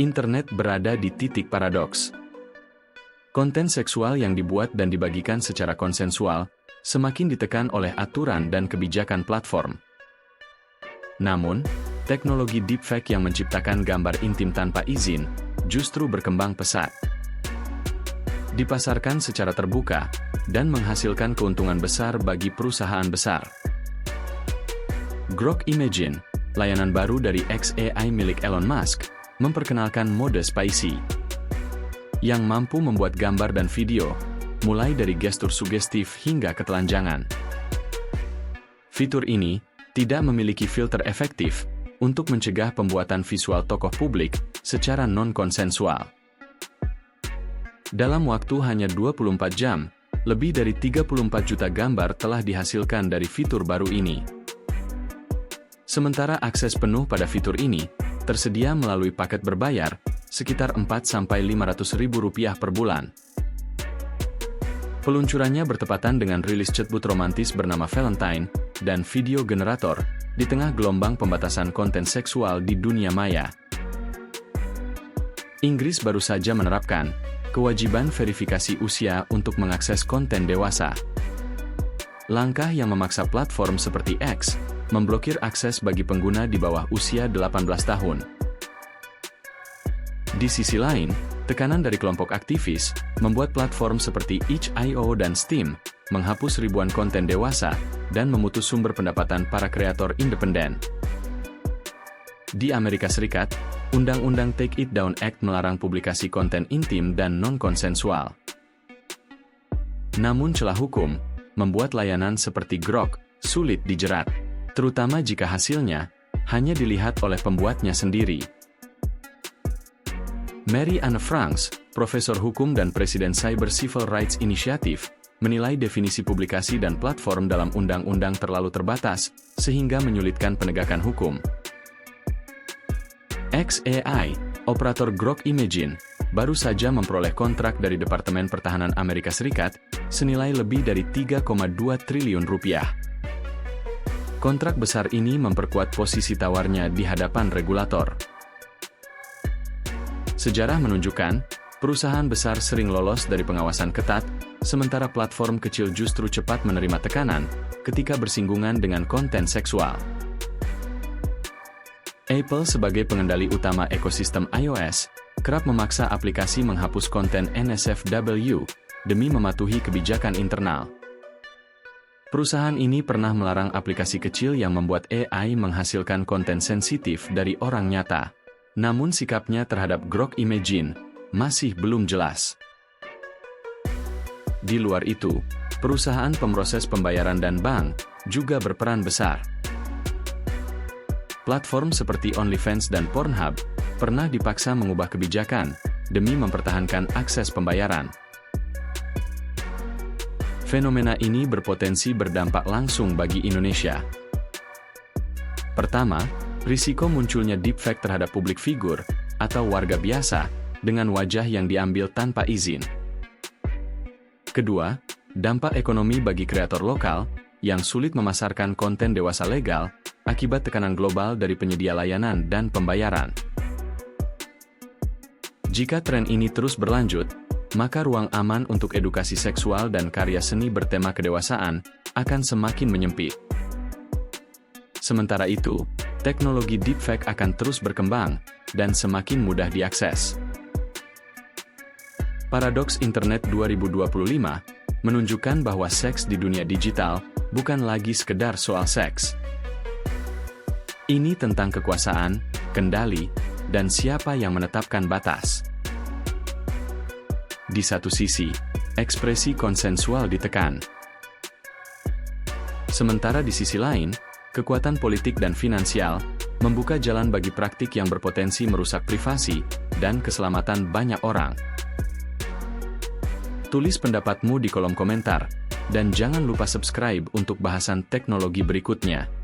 Internet berada di titik paradoks. Konten seksual yang dibuat dan dibagikan secara konsensual semakin ditekan oleh aturan dan kebijakan platform. Namun, teknologi deepfake yang menciptakan gambar intim tanpa izin justru berkembang pesat. Dipasarkan secara terbuka dan menghasilkan keuntungan besar bagi perusahaan besar. Grok Imagine, layanan baru dari xAI milik Elon Musk, memperkenalkan mode spicy yang mampu membuat gambar dan video, mulai dari gestur sugestif hingga ketelanjangan. Fitur ini tidak memiliki filter efektif untuk mencegah pembuatan visual tokoh publik secara non-konsensual. Dalam waktu hanya 24 jam, lebih dari 34 juta gambar telah dihasilkan dari fitur baru ini. Sementara akses penuh pada fitur ini tersedia melalui paket berbayar, sekitar Rp4-500.000 per bulan. Peluncurannya bertepatan dengan rilis chatbot romantis bernama Valentine dan video generator di tengah gelombang pembatasan konten seksual di dunia maya. Inggris baru saja menerapkan kewajiban verifikasi usia untuk mengakses konten dewasa. Langkah yang memaksa platform seperti X memblokir akses bagi pengguna di bawah usia 18 tahun. Di sisi lain, tekanan dari kelompok aktivis membuat platform seperti itch.io dan Steam menghapus ribuan konten dewasa dan memutus sumber pendapatan para kreator independen. Di Amerika Serikat, Undang-Undang Take It Down Act melarang publikasi konten intim dan non-konsensual. Namun celah hukum membuat layanan seperti Grok sulit dijerat, terutama jika hasilnya hanya dilihat oleh pembuatnya sendiri. Mary Anne Franks, profesor hukum dan presiden Cyber Civil Rights Initiative, menilai definisi publikasi dan platform dalam undang-undang terlalu terbatas, sehingga menyulitkan penegakan hukum. xAI, operator Grok Imagine, baru saja memperoleh kontrak dari Departemen Pertahanan Amerika Serikat senilai lebih dari Rp3,2 triliun. Kontrak besar ini memperkuat posisi tawarnya di hadapan regulator. Sejarah menunjukkan, perusahaan besar sering lolos dari pengawasan ketat, sementara platform kecil justru cepat menerima tekanan ketika bersinggungan dengan konten seksual. Apple sebagai pengendali utama ekosistem iOS, kerap memaksa aplikasi menghapus konten NSFW demi mematuhi kebijakan internal. Perusahaan ini pernah melarang aplikasi kecil yang membuat AI menghasilkan konten sensitif dari orang nyata. Namun sikapnya terhadap Grok Imagine masih belum jelas. Di luar itu, perusahaan pemroses pembayaran dan bank juga berperan besar. Platform seperti OnlyFans dan Pornhub pernah dipaksa mengubah kebijakan demi mempertahankan akses pembayaran. Fenomena ini berpotensi berdampak langsung bagi Indonesia. Pertama, risiko munculnya deepfake terhadap publik figur atau warga biasa dengan wajah yang diambil tanpa izin. Kedua, dampak ekonomi bagi kreator lokal yang sulit memasarkan konten dewasa legal akibat tekanan global dari penyedia layanan dan pembayaran. Jika tren ini terus berlanjut, maka ruang aman untuk edukasi seksual dan karya seni bertema kedewasaan akan semakin menyempit. Sementara itu, teknologi deepfake akan terus berkembang dan semakin mudah diakses. Paradoks Internet 2025 menunjukkan bahwa seks di dunia digital bukan lagi sekedar soal seks. Ini tentang kekuasaan, kendali, dan siapa yang menetapkan batas. Di satu sisi, ekspresi konsensual ditekan. Sementara di sisi lain, kekuatan politik dan finansial membuka jalan bagi praktik yang berpotensi merusak privasi dan keselamatan banyak orang. Tulis pendapatmu di kolom komentar, dan jangan lupa subscribe untuk bahasan teknologi berikutnya.